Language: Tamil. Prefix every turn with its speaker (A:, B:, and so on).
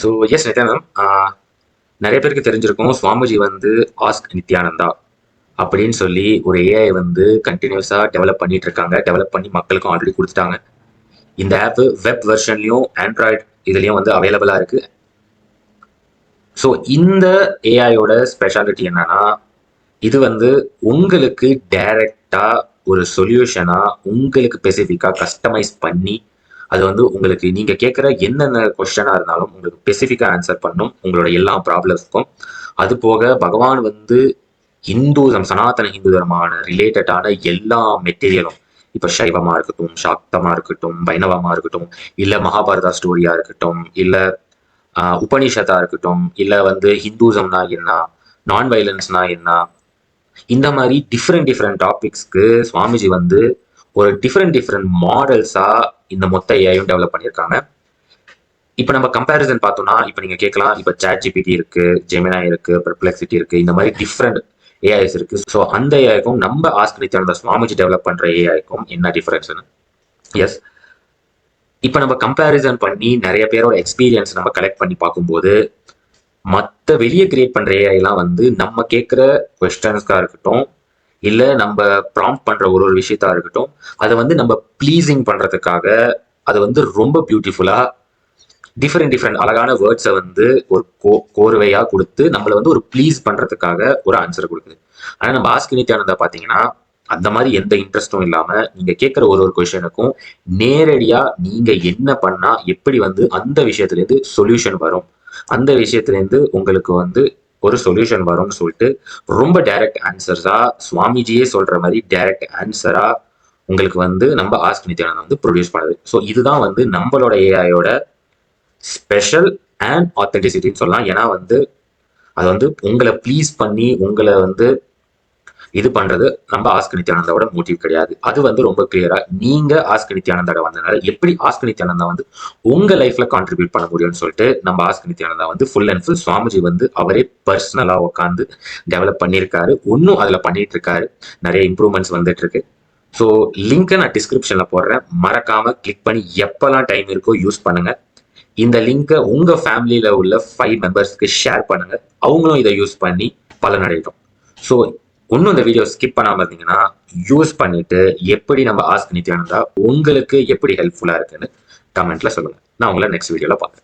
A: ஸோ எஸ் நித்யானந்தம், நிறைய பேருக்கு தெரிஞ்சிருக்கும் சுவாமிஜி வந்து ஆஸ்க் நித்யானந்தா அப்படின்னு சொல்லி ஒரு ஏஐ வந்து கண்டினியூஸாக டெவலப் பண்ணிட்டு இருக்காங்க. டெவலப் பண்ணி மக்களுக்கும் ஆல்ரெடி கொடுத்துட்டாங்க. இந்த ஆப் வெப் வெர்ஷன்லையும் ஆண்ட்ராய்டு இதுலேயும் வந்து அவைலபிளாக இருக்கு. ஸோ இந்த ஏஐயோட ஸ்பெஷாலிட்டி என்னன்னா, இது வந்து உங்களுக்கு டைரக்டா ஒரு சொல்யூஷனா உங்களுக்கு ஸ்பெசிஃபிக்காக கஸ்டமைஸ் பண்ணி அது வந்து உங்களுக்கு நீங்க கேட்குற என்னென்ன கொஸ்டனா இருந்தாலும் உங்களுக்கு ஸ்பெசிஃபிக்காக ஆன்சர் பண்ணும் உங்களோட எல்லா ப்ராப்ளம்ஸ்க்கும். அது போக பகவான் வந்து ஹிந்துசம் சனாதன ஹிந்து தர்மான ரிலேட்டடான எல்லா மெட்டீரியலும், இப்போ சைவமா இருக்கட்டும், சாக்தமா இருக்கட்டும், வைணவமா இருக்கட்டும், இல்ல மகாபாரதா ஸ்டோரியா இருக்கட்டும், இல்ல உபனிஷத்தா இருக்கட்டும், இல்ல வந்து ஹிந்துசம்னா என்ன, நான் வைலன்ஸ்னா என்ன, இந்த மாதிரி டிஃப்ரெண்ட் டிஃப்ரெண்ட் டாபிக்ஸ்க்கு சுவாமிஜி வந்து ஒரு டிஃப்ரெண்ட் டிஃப்ரெண்ட் மாடல்ஸா இந்த மொத்த ஏஐயும் டெவலப் பண்ணியிருக்காங்க. இப்போ நம்ம கம்பேரிசன் பார்த்தோம்னா, இப்போ நீங்க கேட்கலாம், இப்போ சாட் ஜிபிடி இருக்கு, ஜெமினா இருக்கு, பெர்ப்ளெக்சிட்டி இருக்கு, இந்த மாதிரி டிஃப்ரெண்ட் ஏஐஸ் இருக்கு. ஸோ அந்த ஏஐக்கும் நம்ம ஆஸ்க் நித்யானந்தா சுவாமிஜி டெவலப் பண்ற ஏஐக்கும் என்ன டிஃபரன்ஸ்னு, எஸ், இப்போ நம்ம கம்பேரிசன் பண்ணி நிறைய பேரோட எக்ஸ்பீரியன்ஸ் நம்ம கலெக்ட் பண்ணி பார்க்கும்போது, மற்ற வெளியே கிரியேட் பண்ற ஏஐலாம் வந்து நம்ம கேட்குற கொஸ்டன்ஸ்க்காக இருக்கட்டும், இல்லை நம்ம ப்ராம்ப்ட் பண்ற ஒரு ஒரு விஷயத்தா இருக்கட்டும், அதை வந்து நம்ம ப்ளீஸிங் பண்றதுக்காக அது வந்து ரொம்ப பியூட்டிஃபுல்லா டிஃப்ரெண்ட் டிஃப்ரெண்ட் அழகான வேர்ட்ஸை வந்து ஒரு கோர்வையா கொடுத்து நம்மளை வந்து ஒரு ப்ளீஸ் பண்றதுக்காக ஒரு ஆன்சர் கொடுக்குது. ஆனா நம்ம ஆஸ்க் நித்யானந்தா பாத்தீங்கன்னா அந்த மாதிரி எந்த இன்ட்ரெஸ்டும் இல்லாம நீங்க கேட்குற ஒரு ஒரு கொஸ்டினுக்கும் நேரடியா நீங்க என்ன பண்ணா எப்படி வந்து அந்த விஷயத்துல இருந்து சொல்யூஷன் வரும், அந்த விஷயத்துல இருந்து உங்களுக்கு வந்து ஒரு சொல்யூஷன் வரும்னு சொல்லிட்டு ரொம்ப டைரக்ட் ஆன்சர்ஸா சுவாமிஜியே சொல்ற மாதிரி டைரக்ட் ஆன்சரா உங்களுக்கு வந்து நம்ம ஆஸ்க் நித்யானந்தா வந்து ப்ரொடியூஸ் பண்ணுது. ஸோ இதுதான் வந்து நம்மளோட ஏஐயோட ஸ்பெஷல் அண்ட் ஆத்தென்டிசிட்டின்னு சொல்லலாம். ஏன்னா வந்து அது வந்து உங்களை ப்ளீஸ் பண்ணி உங்களை வந்து இது பண்றது நம்ம ஆஸ்க் நித்யானந்தாவோட மோட்டிவ் கிடையாது. அது வந்து ரொம்ப கிளியரா நீங்க ஆஸ்க் நித்யானந்தாவோட வந்ததுனால எப்படி ஆஸ்க் நித்யானந்தா வந்து உங்க லைஃப்ல கான்ட்ரிபியூட் பண்ண முடியும்னு சொல்லிட்டு நம்ம ஆஸ்க் நித்யானந்தா வந்து ஃபுல் அண்ட் ஃபுல் சுவாமிஜி வந்து அவரே பர்சனலா உட்காந்து டெவலப் பண்ணியிருக்காரு. இன்னும் அதுல பண்ணிட்டு இருக்காரு. நிறைய இம்ப்ரூவ்மெண்ட்ஸ் வந்துட்டு இருக்கு. ஸோ லிங்கை நான் டிஸ்கிரிப்ஷன்ல போடுறேன், மறக்காம கிளிக் பண்ணி எப்பெல்லாம் டைம் இருக்கோ யூஸ் பண்ணுங்க. இந்த லிங்கை உங்க ஃபேமிலியில உள்ள 5 மெம்பர்ஸ்க்கு ஷேர் பண்ணுங்க, அவங்களும் இதை யூஸ் பண்ணி பலனடையட்டும். ஸோ இன்னும் இந்த வீடியோ ஸ்கிப் பண்ணாம இருந்தீங்கன்னா யூஸ் பண்ணிட்டு எப்படி நம்ம ஆஸ்க் நித்யானந்தா உங்களுக்கு எப்படி ஹெல்ப்ஃபுல்லா இருக்குன்னு கமெண்ட்ல சொல்லுங்க. நான் உங்களை நெக்ஸ்ட் வீடியோல பார்க்குறேன்.